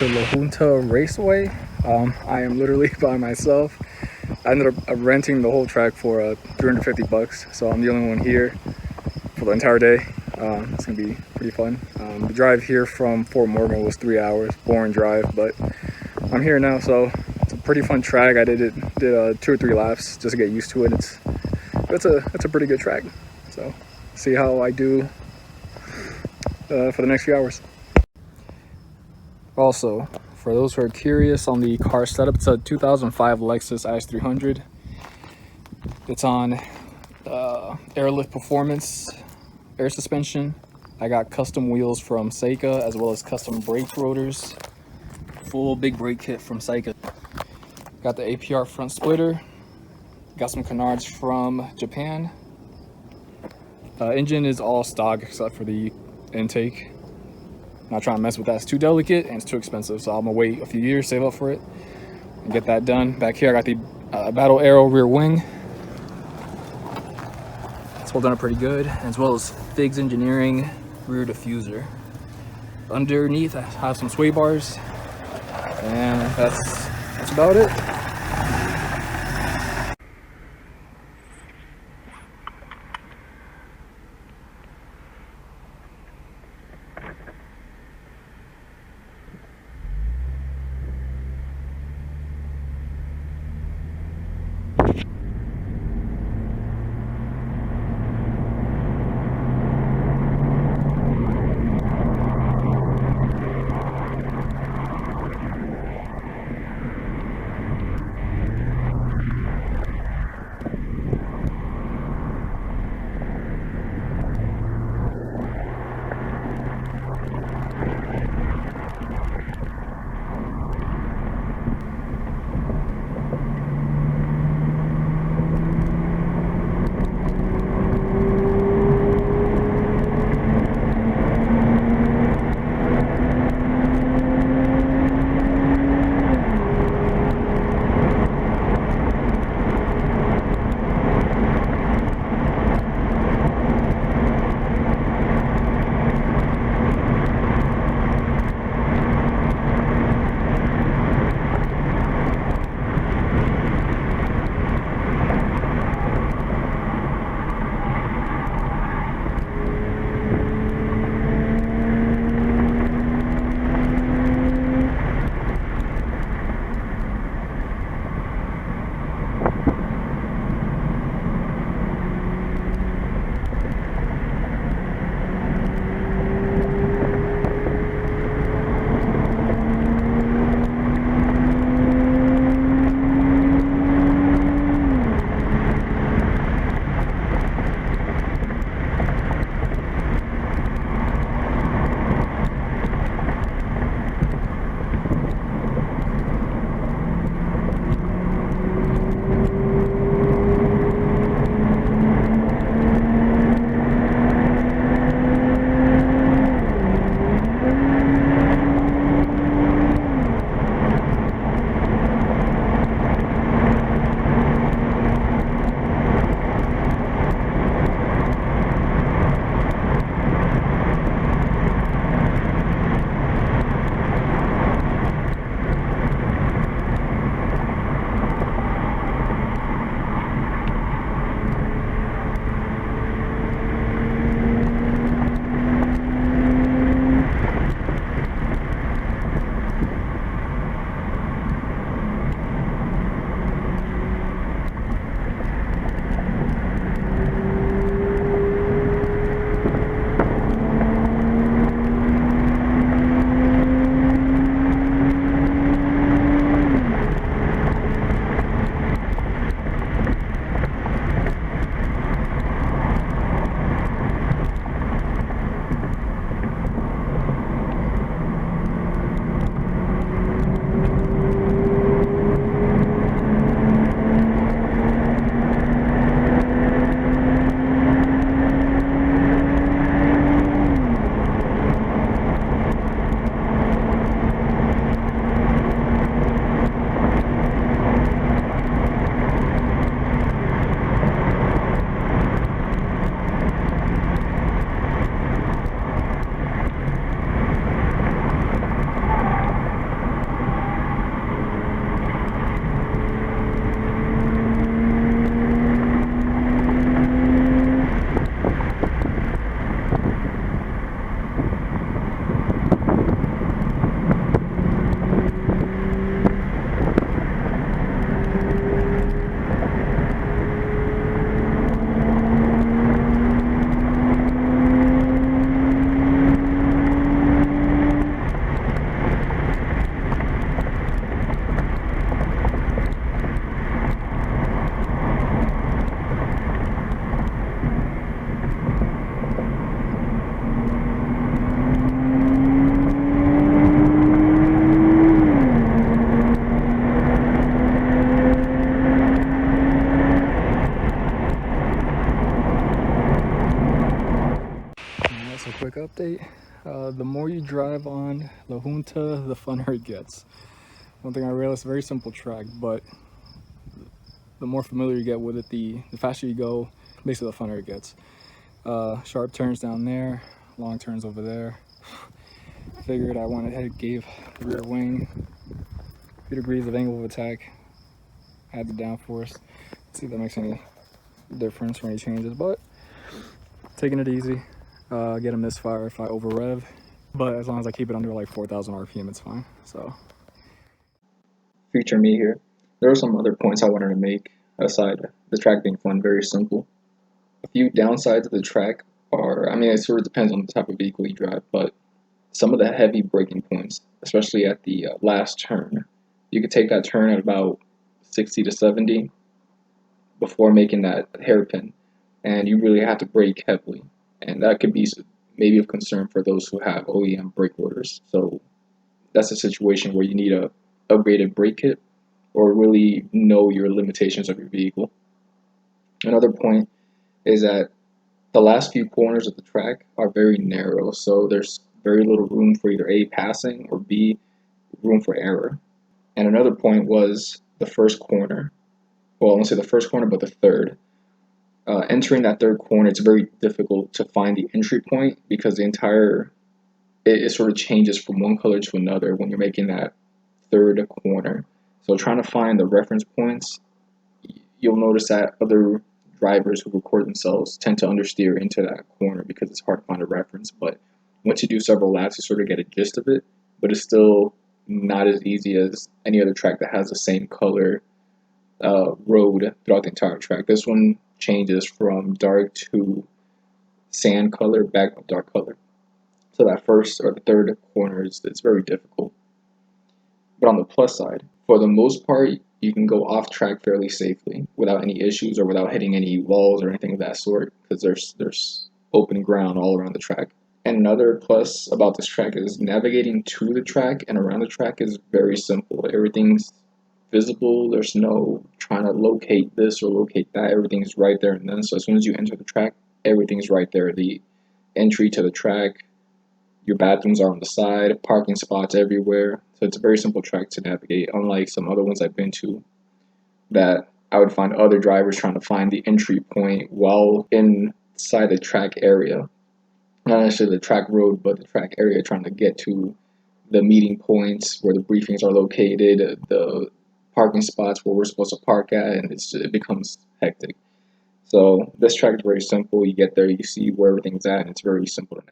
The Junta Raceway. I am literally by myself. I ended up renting the whole track for $350, so I'm the only one here for the entire day. It's gonna be pretty fun. The drive here from Fort Morgan was 3 hours, boring drive, but I'm here now, so it's a pretty fun track. I did 2 or 3 laps just to get used to it. It's a pretty good track. So see how I do for the next few hours. Also, for those who are curious on the car setup, it's a 2005 Lexus IS300. It's on airlift performance air suspension. I got custom wheels from Seika as well as custom brake rotors. Full big brake kit from Seika. Got the APR front splitter. Got some canards from Japan. Engine is all stock except for the intake. Not trying to mess with that. It's too delicate and it's too expensive, so I'm gonna wait a few years, save up for it, and get that done. Back here, I got the Battle Arrow rear wing. It's holding up pretty good, as well as Figs Engineering rear diffuser. Underneath, I have some sway bars, and that's about it. you drive on La Junta, the funner it gets. One thing I realized, it's a very simple track, but the more familiar you get with it, the faster you go, basically the funner it gets. Sharp turns down there, long turns over there. Figured I went ahead, gave the rear wing 3 degrees of angle of attack, had the downforce. Let's see if that makes any difference or any changes, but taking it easy. Get a misfire if I over rev, but as long as I keep it under like 4,000 RPM, it's fine. So, future me here. There are some other points I wanted to make aside the track being fun, very simple. A few downsides of the track are, I mean, it sort of depends on the type of vehicle you drive, but some of the heavy braking points, especially at the last turn, you could take that turn at about 60 to 70 before making that hairpin, and you really have to brake heavily, and that could be maybe of concern for those who have OEM brake rotors. So that's a situation where you need a upgraded brake kit or really know your limitations of your vehicle. Another point is that the last few corners of the track are very narrow, so there's very little room for either A, passing, or B, room for error. And another point was the first corner. Well, I won't say the first corner, but the third. Entering that third corner, it's very difficult to find the entry point because it sort of changes from one color to another when you're making that third corner. So trying to find the reference points, you'll notice that other drivers who record themselves tend to understeer into that corner because it's hard to find a reference. But once you do several laps, you sort of get a gist of it, but it's still not as easy as any other track that has the same color road throughout the entire track. This one changes from dark to sand color back to dark color. So that first or the third corner it's very difficult. But on the plus side, for the most part, you can go off track fairly safely without any issues or without hitting any walls or anything of that sort because there's open ground all around the track. And another plus about this track is navigating to the track and around the track is very simple. Everything's visible. There's no trying to locate this or locate that. Everything's right there and then. So as soon as you enter the track, everything's right there. The entry to the track, your bathrooms are on the side, parking spots everywhere. So it's a very simple track to navigate, unlike some other ones I've been to that I would find other drivers trying to find the entry point while inside the track area. Not necessarily the track road, but the track area, trying to get to the meeting points where the briefings are located, the parking spots where we're supposed to park at, and it becomes hectic. So this track is very simple. You get there, you see where everything's at, and it's very simple to